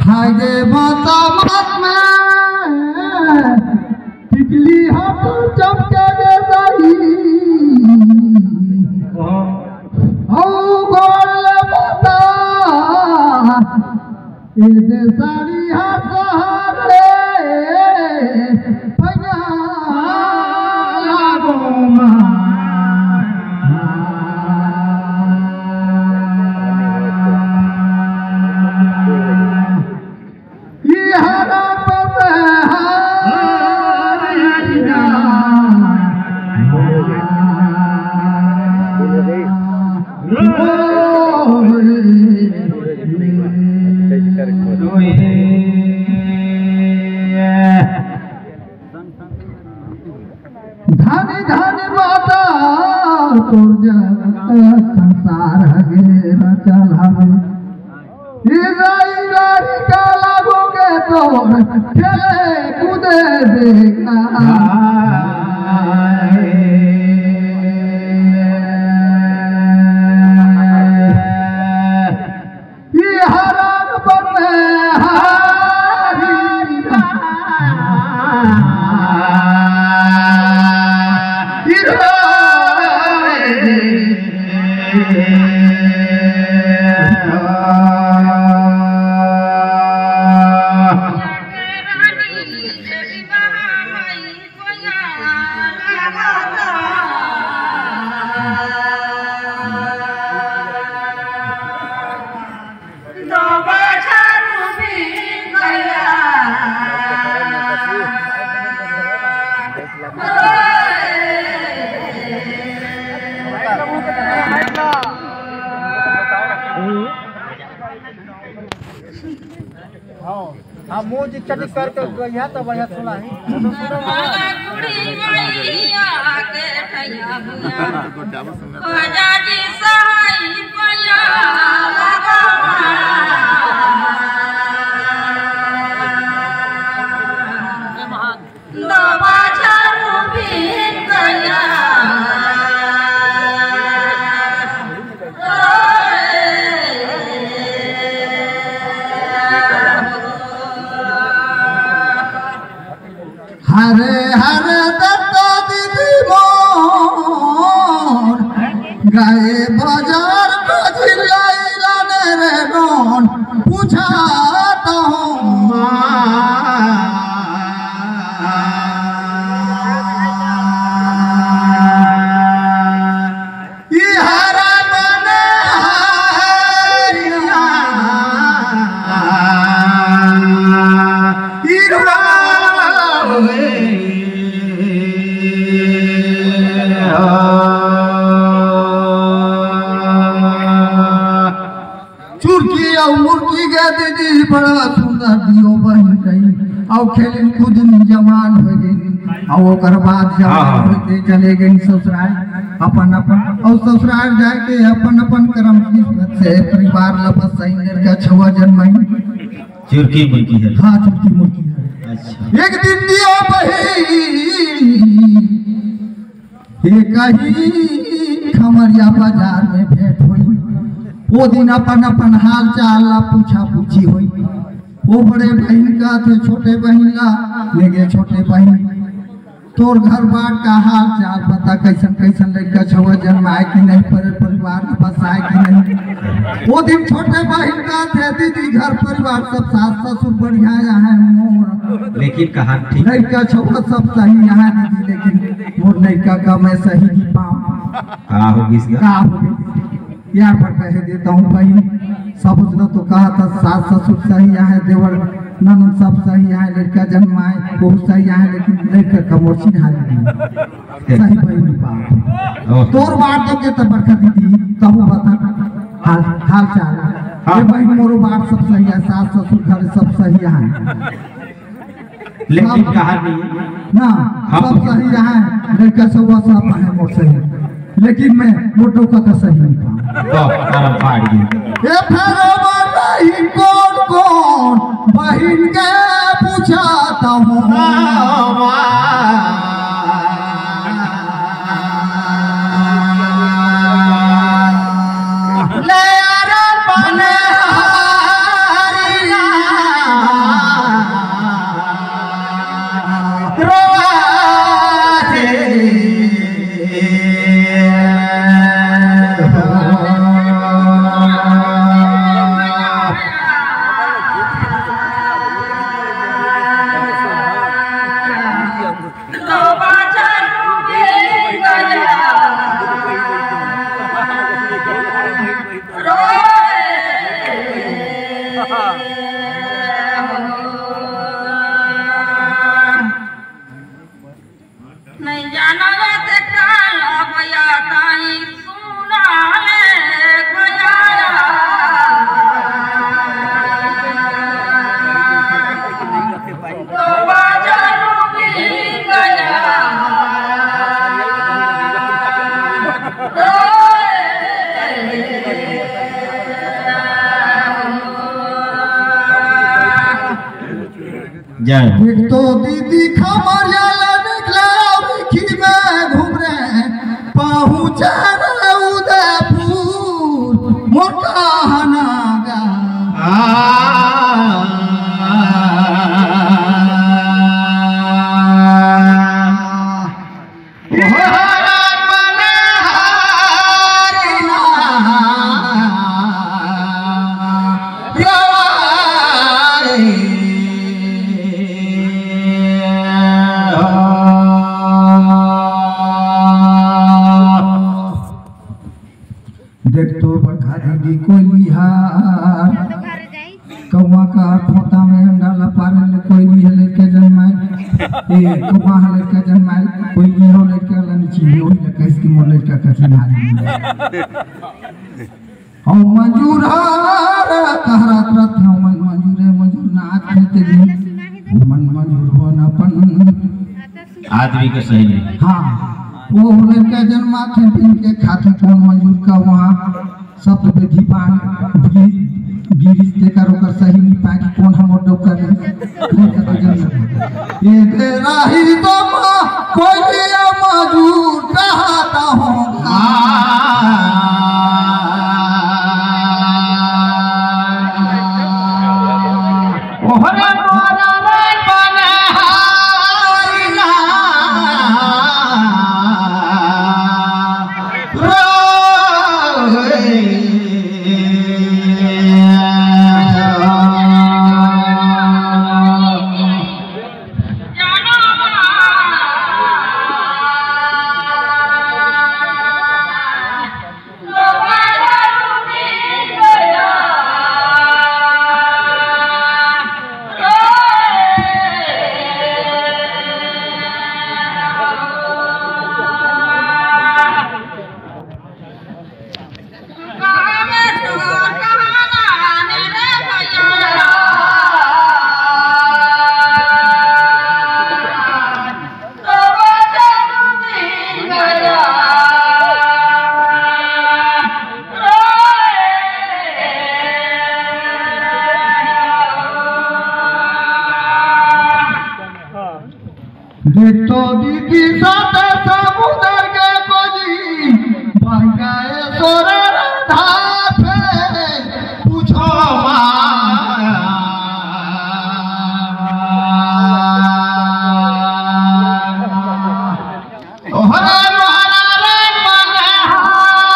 हागे माता मत में टिकली हाथ चमके दे दही ओ गोल माता इधे साड़ी हाथ हारे भैया लागो मां धानी धानी माता तोर संसार हगे न चल हमें इराई गाड़ी का लागोगे तो खेले कूदे देगा ये हराम बने हाँ मुँह जी चटी करके गया तो बढ़िया सुना है हरे हरे दत्ता दीदी मोर गए बाजार को जिलाई लाने रे नौन पूछाता हूँ ये हरा बने चुरकी और मुर्गी के दीदी बड़ा सुंदर दियो बहन गई और खेलिन खुद जवान हो गई और ओकर बाद जवान होते चले गई ससुराल अपन अपन और ससुराल जाके अपन अपन कर्म किस्मत से परिवार लबस सही का छवा जन्माई चुरकी मुर्गी है। हाँ चुरकी मुर्गी है। अच्छा एक दिन दियो बही एक खमरिया बाजार में भेंट हुई वो दिन अपन अपन हाल चाल पूछा पूछी हुई वो बड़े बहन का थे छोटे बहन ला ले गए छोटे बहन तोर घर बार का हाल चाल बता कैसन कैसन लड़का छवा जन्माए कि नहीं परिवार में बसाए कि नहीं वो दिन छोटे बहन का थे दीदी घर परिवार सब सास ससुर बढ़िया यहाँ मोर लेकिन कहा ठीक लड़का छवा सब सही यहाँ दीदी लेकिन मोर लड़का का मैं सही नहीं पाऊँ का होगी यार पर कह देता हूँ भाई सब तो कहा था सास ससुर सही यहाँ देवर ननद सब सही यहाँ लड़का जन्माए बहुत सही यहाँ लेकिन लड़का का मोर्ची हाल सही भाई नहीं पाऊँ तोर बात तो के तो बरखा दीदी तब बता हाल चाल ये भाई मोरो बात सब सही है सास ससुर घर सब सही यहाँ लेकिन कहा नहीं ना सब सही यहाँ लड़का सब है मोर सही लेकिन मैं मोटो का सही नहीं पाऊँ ये फिर कौन कौन बहन के पूछाता हूँ ले यार बने नहीं जाना रहते काला भैया ताई सुना ले भैया तो बाजारू भी गया जय एक तो दीदी खबर जाला निकला विखी में घूम रहे पहुँचा उदयपुर मोटा हनागा देख तो बरखा दीदी कोई बिहार कौआ का खोता में डाला पारन ले कोई भी हले के जन्माई ए कौआ हले के जन्माई कोई भी हो ले के लन चीनी हो ले कैस की मोले का कसी नारी हम मंजूर कहरात रथ हम मंजूर नाच खेते भी मन मंजूर होना पन आदमी के सही नहीं। हाँ वो लड़का जन्मा थे इनके खाते कौन मंजूर का वहाँ सब विधि पान गिरिश्ते का रोकर सही नहीं पाए कि कौन हम और डॉक्टर ये तेरा ही तो कोई भी मजूर कहता होगा ओहरा मोरा रे बनहारिना देखो दीदी साथे समुद्र के कोजी बन गए सोरे धापे पूछो ओहरे मोहरा रे मनहारिना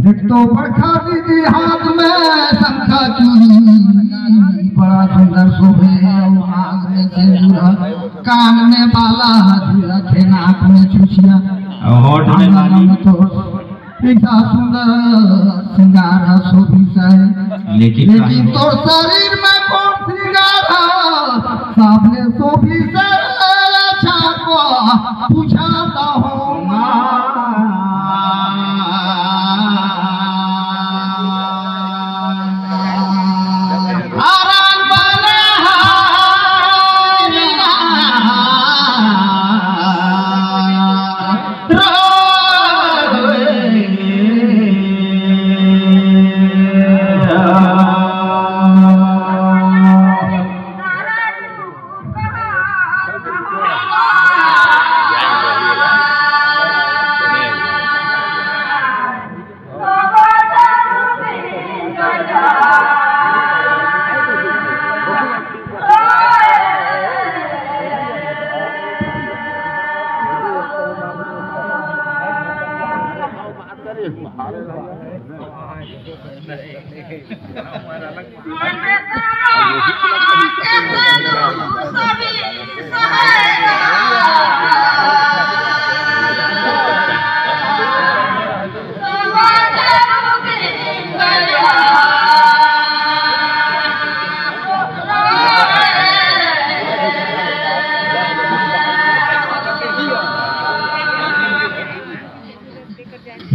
देख तो बरखा दीदी हाथ में शंखा चूड़ी बड़ा सुंदर शोभे आग में सिंदूर कान में बाला हजूरा थे नाक में चुचिया होठ में लाली तो इतना सुंदर श्रृंगार शोभी से लेकिन तो शरीर में कौन श्रृंगार सामने शोभी से अच्छा को पूछाता हूँ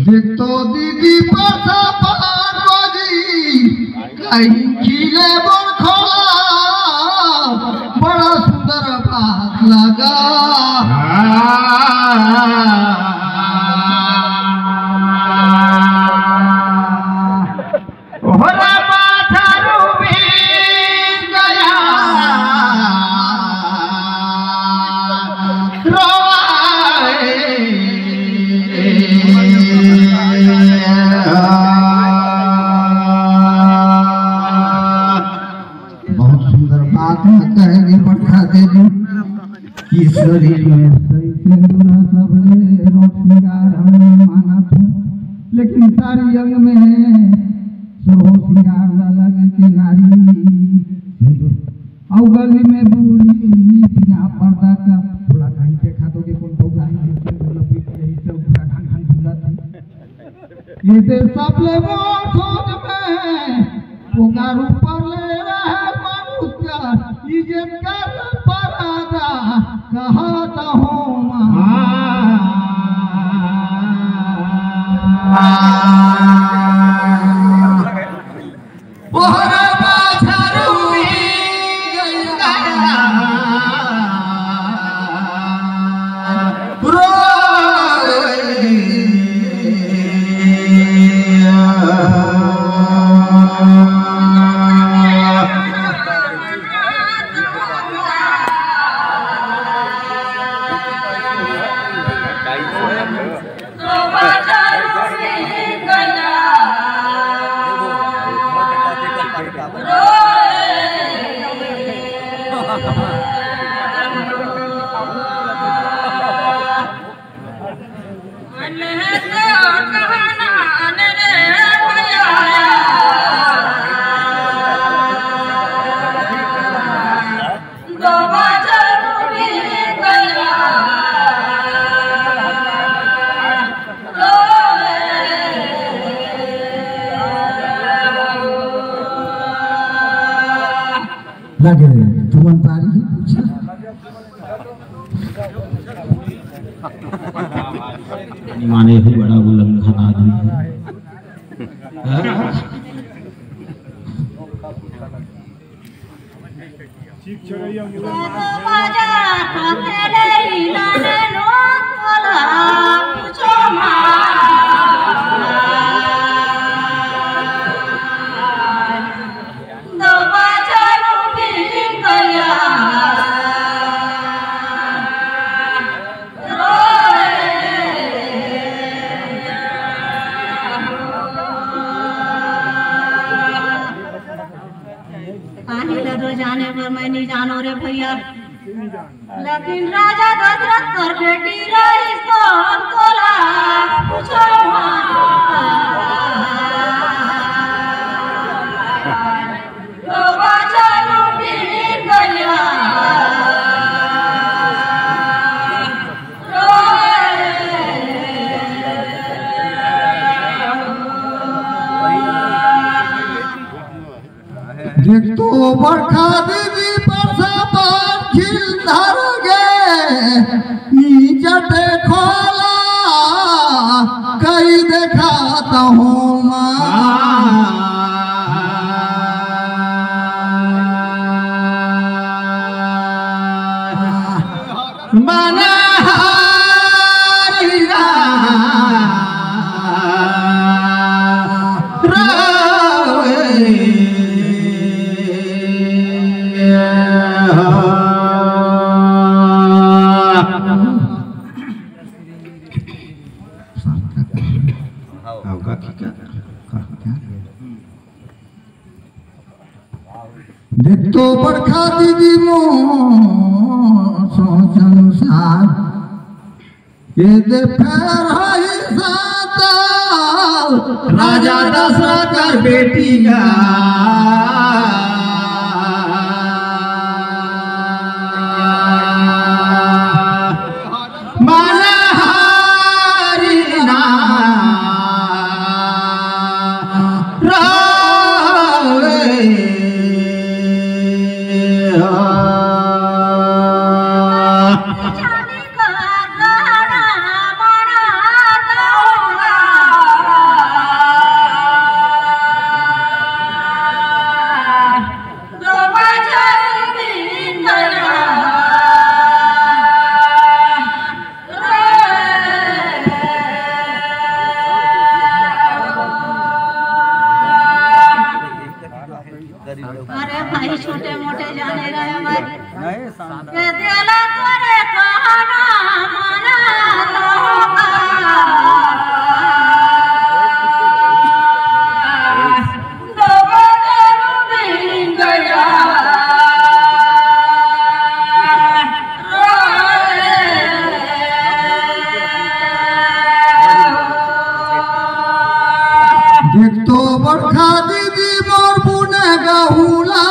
देख तो दीदी पासा पार्वती कहीं खिले बरखोला बड़ा सुंदर बात लगा ओहरा माथा रूबी गया बहुत सुंदर बात न कहेगी बरखा देवी कि शरीर में सही सिंदूर सबले रोट श्रृंगार हम माना तू लेकिन सारी अंग में सोहो श्रृंगार लगे के नारी और गली में बूढ़ी बिना पर्दा का थोड़ा कहीं देखा तो के कौन होगा ही बोला पीट यही से पूरा ढंग ढंग भूला ये दे सब ले वो सोच में पुकार ऊपर ले रहे मनुष्य इज्जत कर परादा कहता हूँ ओहरा बाछा रूबी गया लगे जुमन पारी ही पूछा माने भी बड़ा उल्लंघन आदमी है जाने पर मैं नहीं जानो रे भैया लेकिन राजा दशरथ कर बेटी रही सोन कोला पूछो तो बाजा रूठी गया देख तो बरखा दीदी परसा पर खिल धर गए नीचटे खोला कई देखाता हूँ माना देख तो बरखा दीदी सोच अनुसार ये दे फेर है साता राजा दशरथ कर बेटी गा अरे भाई छोटे मोटे जाने रहे भाई ये दिला तोरे कहना माना तो होगा दो बदरू बिन गया देख तो बरखा दीदी मोर बुने गहुला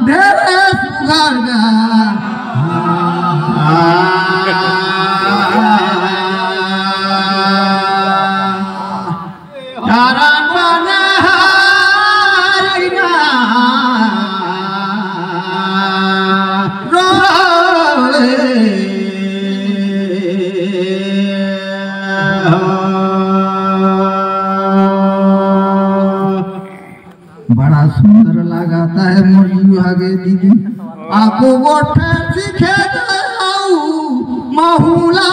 ढेरे सुघर गा चारण बने हारिना बड़ा सुंदर लगाता है मोरी आगे दीदी आपको गोठे सीखे जाऊ महुला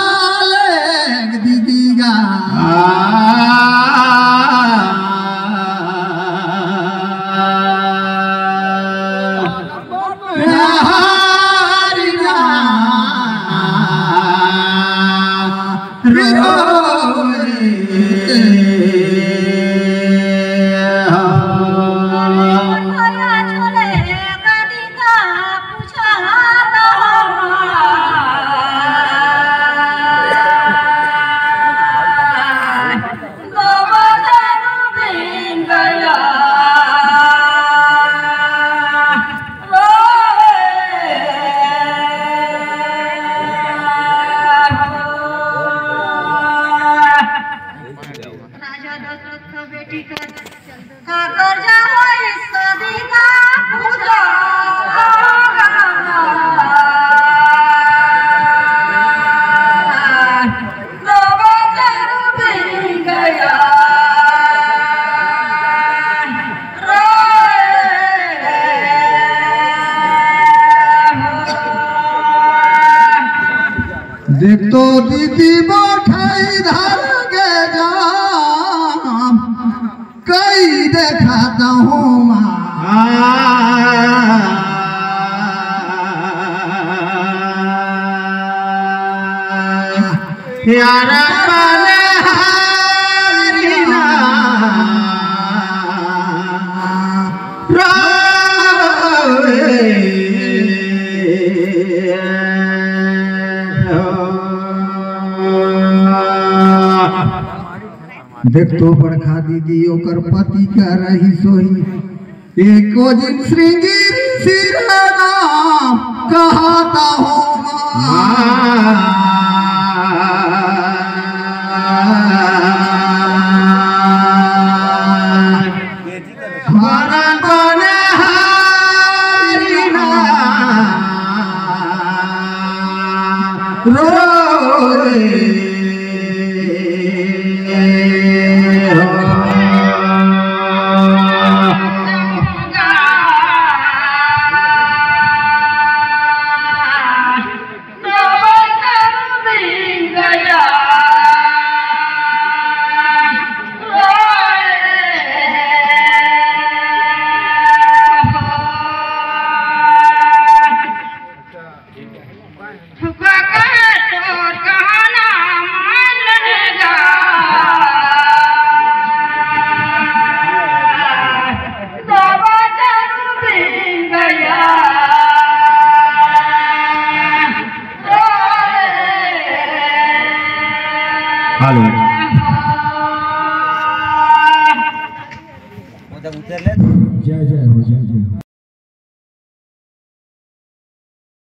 ले दीदी गा देख तो दीदी बैठाई धर के जाम कई देखाता हूँ यारा बने हारिना देख तो बरखा दीदी ओकर पति का रही सोही एको दिन श्रृंगी सिरनाम कहता हो हेलो जय जय हो जय जय हो।